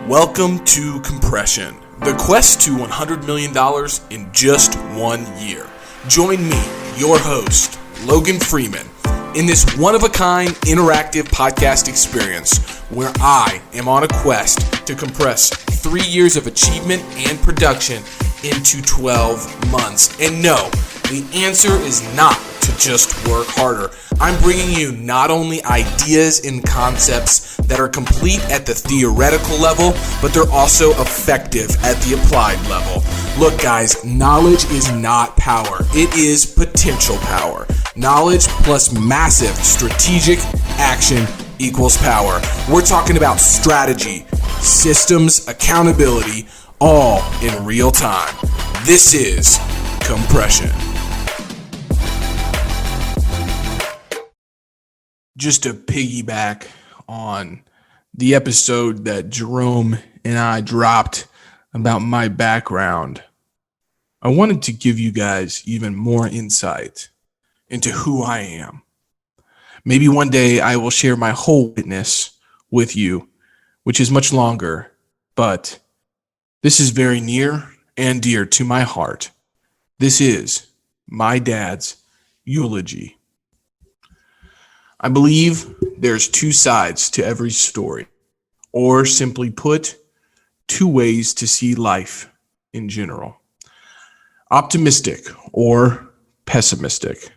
Welcome to Compression, the quest to $100 million in just 1 year. Join me, your host, Logan Freeman, in this one-of-a-kind interactive podcast experience where I am on a quest to compress 3 years of achievement and production into 12 months. And no, the answer is not to just work harder. I'm bringing you not only ideas and concepts that are complete at the theoretical level, but they're also effective at the applied level. Look, guys, knowledge is not power. It is potential power. Knowledge plus massive strategic action equals power. We're talking about strategy, systems, accountability, all in real time. This is Compression. Just to piggyback on the episode that Jerome and I dropped about my background, I wanted to give you guys even more insight into who I am. Maybe one day I will share my whole witness with you, which is much longer, but this is very near and dear to my heart. This is my dad's eulogy. I believe there's two sides to every story, or simply put, two ways to see life in general. Optimistic or pessimistic.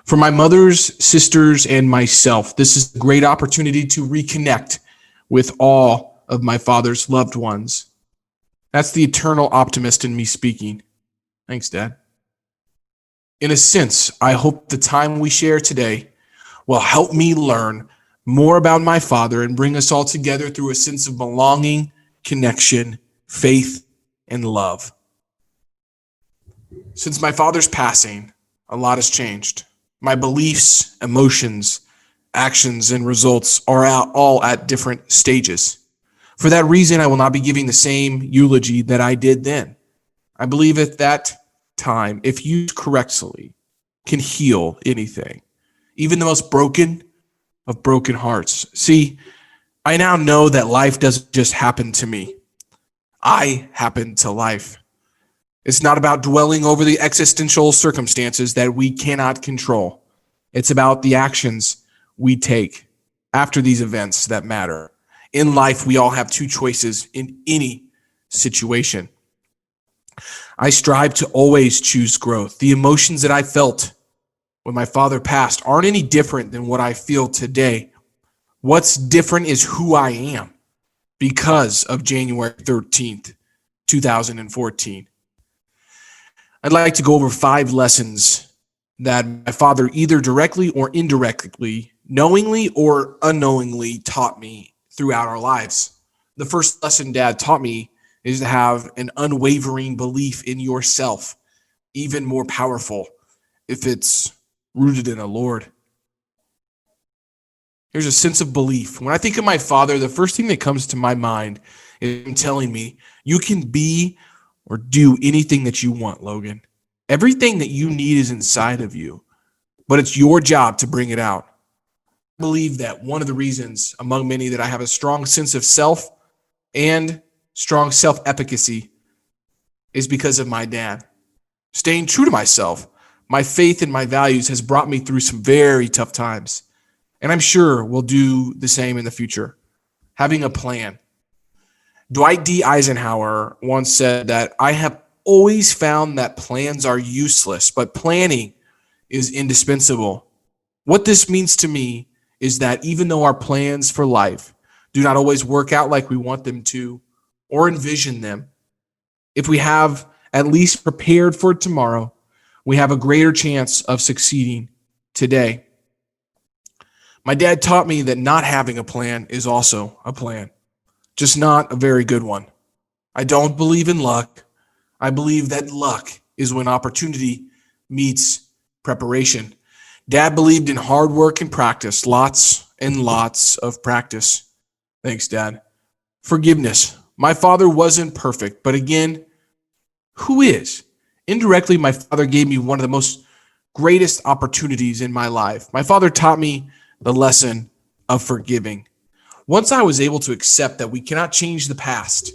For my mother's, sisters, and myself, this is a great opportunity to reconnect with all of my father's loved ones. That's the eternal optimist in me speaking. Thanks, Dad. In a sense, I hope the time we share today will help me learn more about my father and bring us all together through a sense of belonging, connection, faith, and love. Since my father's passing, a lot has changed. My beliefs, emotions, actions, and results are all at different stages. For that reason, I will not be giving the same eulogy that I did then. I believe at that time, if used correctly, can heal anything, even the most broken of broken hearts. See, I now know that life doesn't just happen to me. I happen to life. It's not about dwelling over the existential circumstances that we cannot control. It's about the actions we take after these events that matter. In life, we all have two choices in any situation. I strive to always choose growth. The emotions that I felt when my father passed aren't any different than what I feel today. What's different is who I am because of January 13th, 2014. I'd like to go over 5 lessons that my father either directly or indirectly, knowingly or unknowingly taught me throughout our lives. The first lesson Dad taught me is to have an unwavering belief in yourself, even more powerful if it's rooted in the Lord. There's a sense of belief. When I think of my father, the first thing that comes to my mind is him telling me, you can be or do anything that you want, Logan. Everything that you need is inside of you, but it's your job to bring it out. I believe that one of the reasons, among many, that I have a strong sense of self and strong self-efficacy is because of my dad. Staying true to myself, my faith and my values has brought me through some very tough times, and I'm sure we'll do the same in the future. Having a plan. Dwight D. Eisenhower once said that I have always found that plans are useless, but planning is indispensable. What this means to me is that even though our plans for life do not always work out like we want them to or envision them, if we have at least prepared for tomorrow, we have a greater chance of succeeding today. My dad taught me that not having a plan is also a plan, just not a very good one. I don't believe in luck. I believe that luck is when opportunity meets preparation. Dad believed in hard work and practice, lots and lots of practice. Thanks, Dad. Forgiveness. My father wasn't perfect, but again, who is? Indirectly, my father gave me one of the most greatest opportunities in my life. My father taught me the lesson of forgiving. Once I was able to accept that we cannot change the past,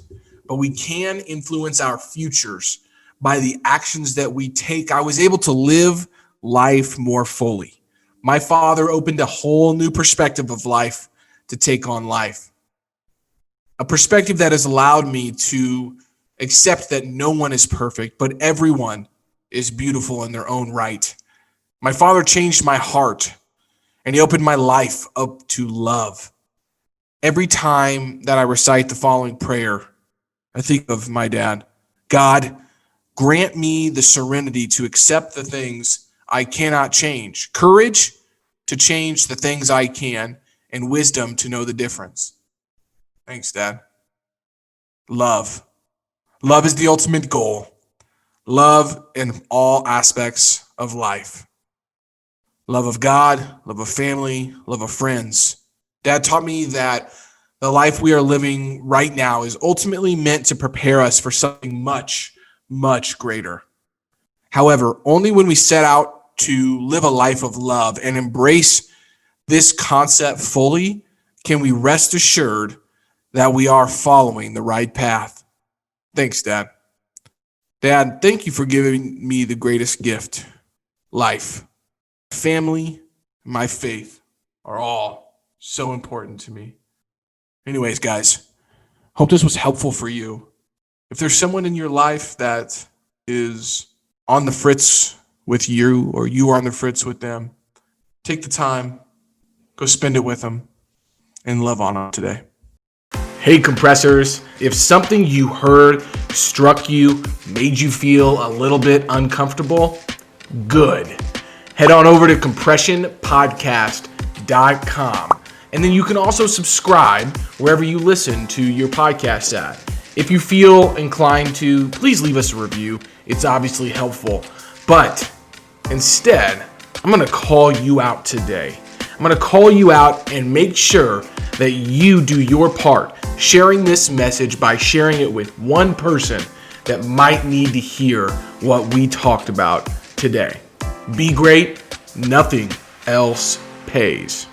but we can influence our futures by the actions that we take, I was able to live life more fully. My father opened a whole new perspective of life to take on life. A perspective that has allowed me to accept that no one is perfect, but everyone is beautiful in their own right. My father changed my heart, and he opened my life up to love. Every time that I recite the following prayer, I think of my dad. God, grant me the serenity to accept the things I cannot change, courage to change the things I can, and wisdom to know the difference. Thanks, Dad. Love. Love is the ultimate goal. Love in all aspects of life. Love of God, love of family, love of friends. Dad taught me that the life we are living right now is ultimately meant to prepare us for something much, much greater. However, only when we set out to live a life of love and embrace this concept fully can we rest assured that we are following the right path. Thanks, Dad. Dad, thank you for giving me the greatest gift, life. Family, my faith are all so important to me. Anyways, guys, hope this was helpful for you. If there's someone in your life that is on the fritz with you or you are on the fritz with them, take the time, go spend it with them, and love on them today. Hey, compressors, if something you heard struck you, made you feel a little bit uncomfortable, good. Head on over to compressionpodcast.com. And then you can also subscribe wherever you listen to your podcast at. If you feel inclined to, please leave us a review. It's obviously helpful. But instead, I'm going to call you out today. I'm going to call you out and make sure that you do your part, sharing this message by sharing it with one person that might need to hear what we talked about today. Be great. Nothing else pays.